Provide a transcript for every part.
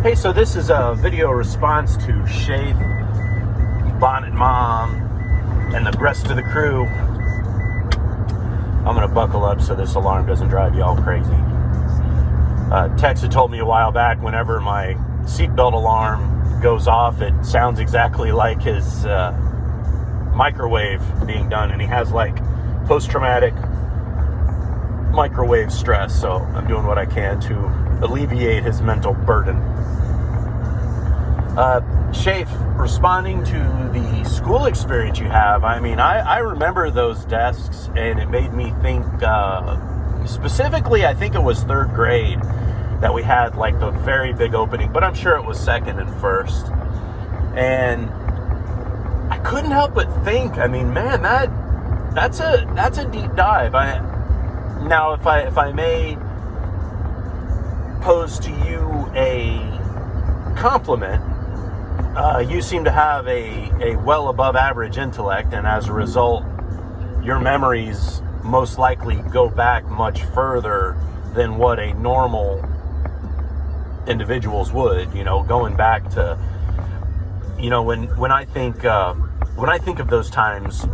Hey, so this is a video response to Shafe, Bonnet Mom, and the rest of the crew. I'm going to buckle up so this alarm doesn't drive you all crazy. Tex had told me a while back, whenever my seatbelt alarm goes off, it sounds exactly like his microwave being done, and he has like post-traumatic microwave stress, so I'm doing what I can to alleviate his mental burden. Shafe, responding to the school experience you have, I mean, I remember those desks, and it made me think, specifically, I think it was third grade that we had like the very big opening, but I'm sure it was second and first. And I couldn't help but think, I mean, man, that's a deep dive. Now, if I may pose to you a compliment, you seem to have a well above average intellect, and as a result, your memories most likely go back much further than what a normal individuals would, going back to, when I think of those times,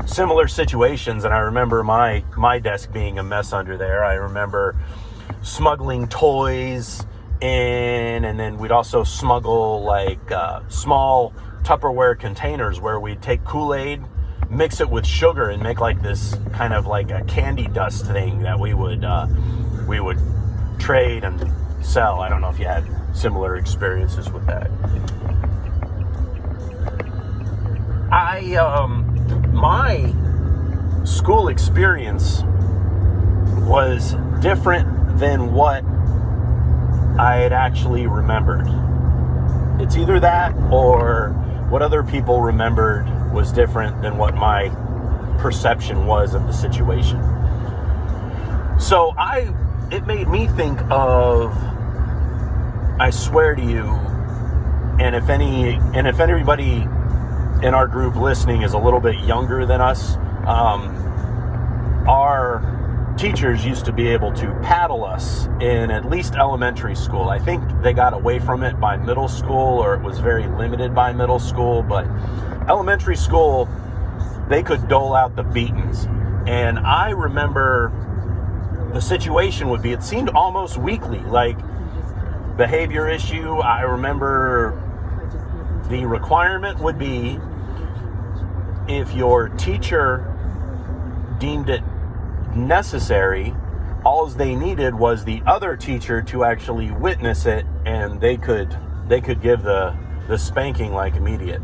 similar situations, and I remember my desk being a mess under there. I remember smuggling toys in, and then we'd also smuggle like small Tupperware containers where we'd take Kool-Aid, mix it with sugar, and make like this kind of like a candy dust thing that we would trade and sell. I don't know if you had similar experiences with that. My school experience was different than what I had actually remembered. It's either that or what other people remembered was different than what my perception was of the situation. So it made me think of, I swear to you, and if anybody in our group listening is a little bit younger than us, our teachers used to be able to paddle us in at least elementary school. I think they got away from it by middle school, or it was very limited by middle school, but elementary school, they could dole out the beatings. And I remember the situation would be, it seemed almost weekly, like behavior issue. I remember the requirement would be, if your teacher deemed it necessary, all they needed was the other teacher to actually witness it, and they could give the spanking like immediate.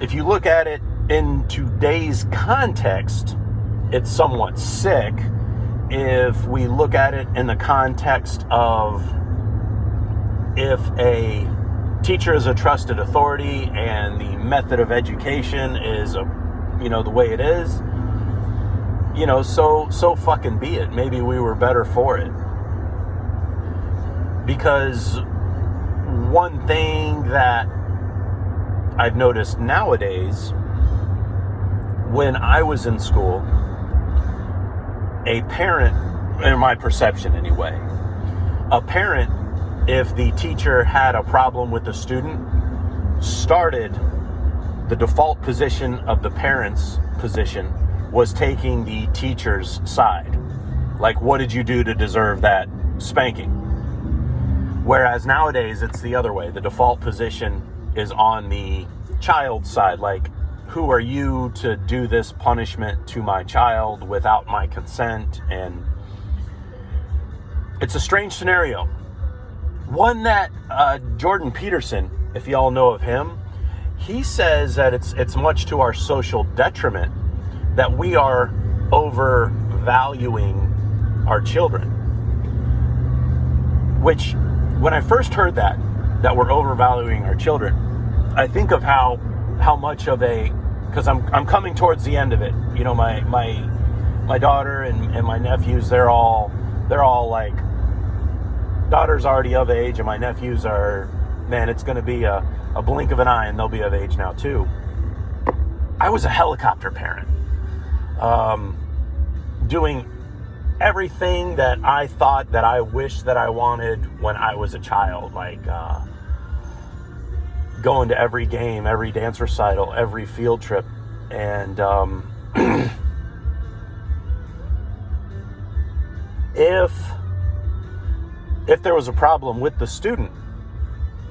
If you look at it in today's context, it's somewhat sick. If we look at it in the context of, if a teacher is a trusted authority and the method of education is the way it is, so fucking be it. Maybe we were better for it. Because one thing that I've noticed nowadays, when I was in school, a parent, in my perception anyway, a parent, if the teacher had a problem with the student, started, the default position of the parent's position was taking the teacher's side. Like, what did you do to deserve that spanking? Whereas nowadays, it's the other way. The default position is on the child's side. Like, who are you to do this punishment to my child without my consent? And it's a strange scenario. One that Jordan Peterson, if you all know of him, he says that it's much to our social detriment that we are overvaluing our children. Which, when I first heard that we're overvaluing our children, I think of how much of a, because I'm coming towards the end of it. My daughter and my nephews, they're all like, daughter's already of age, and my nephews are, man, it's going to be a blink of an eye and they'll be of age now too. I was a helicopter parent, doing everything that I thought that I wished that I wanted when I was a child, like going to every game, every dance recital, every field trip. And if there was a problem with the student,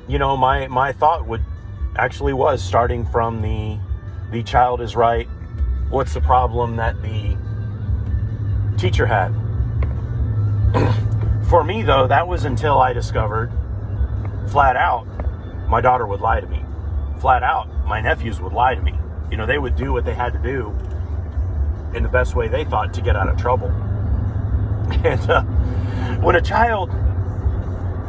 my thought was starting from the child is right. What's the problem that the teacher had? For me, though, that was until I discovered flat out my daughter would lie to me. Flat out, my nephews would lie to me. They would do what they had to do in the best way they thought to get out of trouble. And when a child,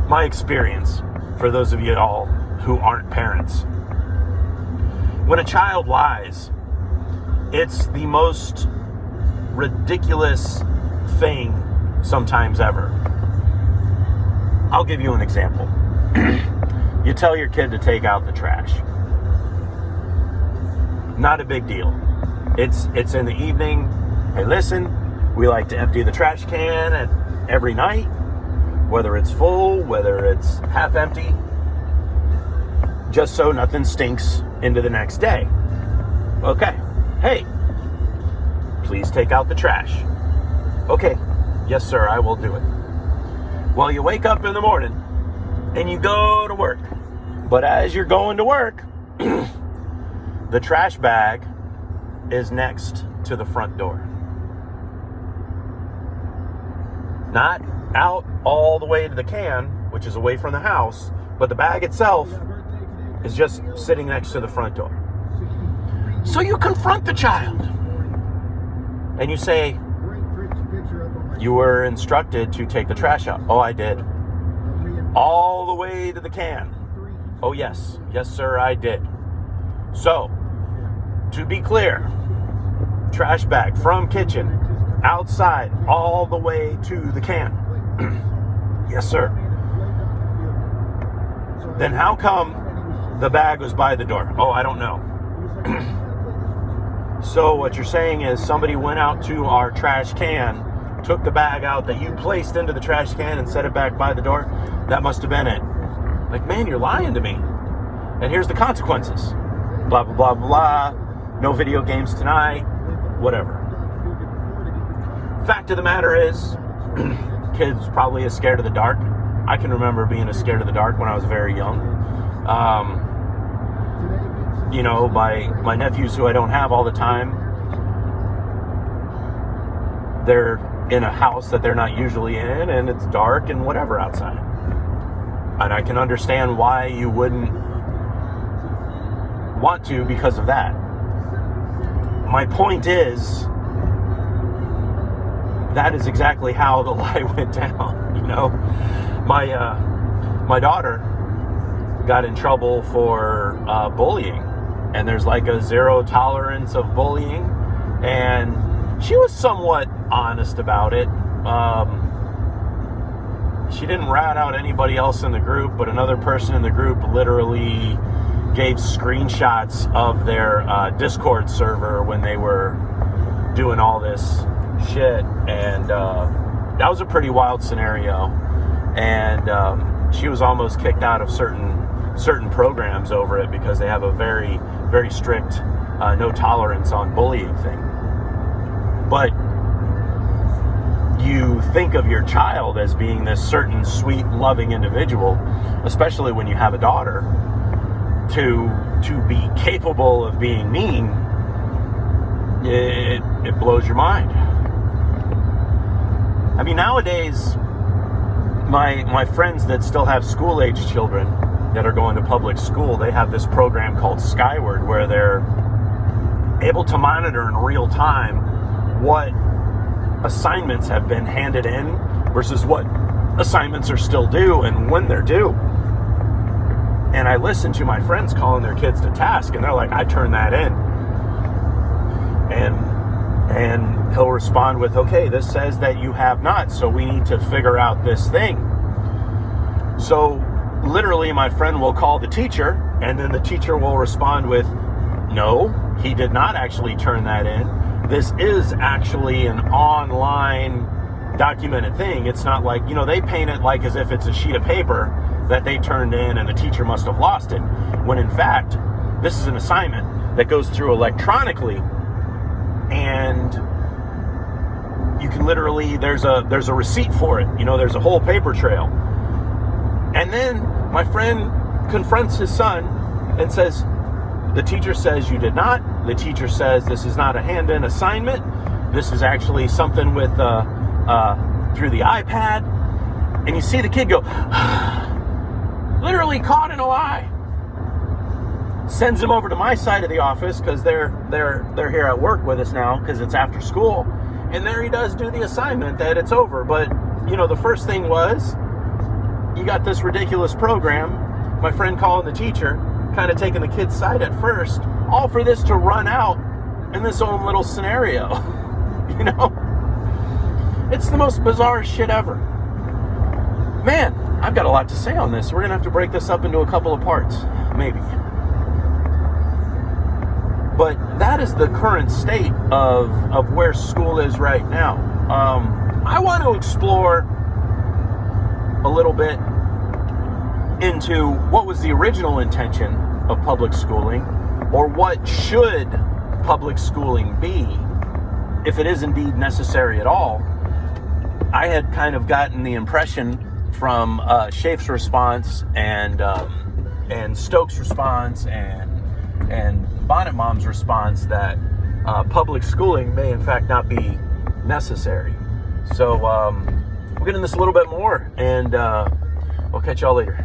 my experience, for those of you all who aren't parents, when a child lies, it's the most ridiculous thing sometimes ever. I'll give you an example. You tell your kid to take out the trash. Not a big deal. It's in the evening. Hey, listen, we like to empty the trash can every night, whether it's full, whether it's half empty, just so nothing stinks into the next day. Okay. Hey, please take out the trash. Okay. Yes, sir, I will do it. Well, you wake up in the morning and you go to work. But as you're going to work, the trash bag is next to the front door. Not out all the way to the can, which is away from the house, but the bag itself is just sitting next to the front door. So you confront the child and you say, you were instructed to take the trash out. Oh, I did. All the way to the can. Oh, yes. Yes, sir, I did. So, to be clear, trash bag from kitchen, outside, all the way to the can. Yes, sir. Then how come the bag was by the door? Oh, I don't know. So what you're saying is somebody went out to our trash can, took the bag out that you placed into the trash can and set it back by the door? That must have been it. Like, man, you're lying to me. And here's the consequences. Blah, blah, blah, blah. No video games tonight. Whatever. Fact of the matter is, kids probably as scared of the dark. I can remember being as scared of the dark when I was very young. My nephews who I don't have all the time, they're in a house that they're not usually in, and it's dark and whatever outside. And I can understand why you wouldn't want to because of that. My point is, that is exactly how the lie went down. My daughter got in trouble for bullying, and there's like a zero tolerance of bullying, and she was somewhat honest about it. She didn't rat out anybody else in the group, but another person in the group literally gave screenshots of their Discord server when they were doing all this shit, and that was a pretty wild scenario. And she was almost kicked out of certain programs over it because they have a very, very strict no tolerance on bullying thing. But you think of your child as being this certain sweet, loving individual, especially when you have a daughter, to be capable of being mean, it blows your mind. I mean, nowadays, my friends that still have school-age children that are going to public school, they have this program called Skyward, where they're able to monitor in real time what assignments have been handed in versus what assignments are still due and when they're due. And I listen to my friends calling their kids to task, and they're like, I turned that in. And he'll respond with, okay, this says that you have not, so we need to figure out this thing. So literally my friend will call the teacher, and then the teacher will respond with, no, he did not actually turn that in. This is actually an online documented thing. It's not like, they paint it like as if it's a sheet of paper that they turned in and the teacher must have lost it, when in fact this is an assignment that goes through electronically, and you can literally, there's a receipt for it, there's a whole paper trail. And then my friend confronts his son and says, the teacher says you did not. The teacher says this is not a hand-in assignment. This is actually something with through the iPad. And you see the kid go, literally caught in a lie. Sends him over to my side of the office because they're here at work with us now because it's after school. And there he does do the assignment that it's over. But, the first thing was, you got this ridiculous program. My friend calling the teacher, kind of taking the kid's side at first, all for this to run out in this own little scenario. It's the most bizarre shit ever. Man, I've got a lot to say on this. We're going to have to break this up into a couple of parts, maybe. But that is the current state of where school is right now. I want to explore a little bit into what was the original intention of public schooling, or what should public schooling be, if it is indeed necessary at all. I had kind of gotten the impression from Shafe's response and Stokes' response and Bonnet Mom's response that public schooling may in fact not be necessary. So we'll get into this a little bit more, and I'll catch y'all later.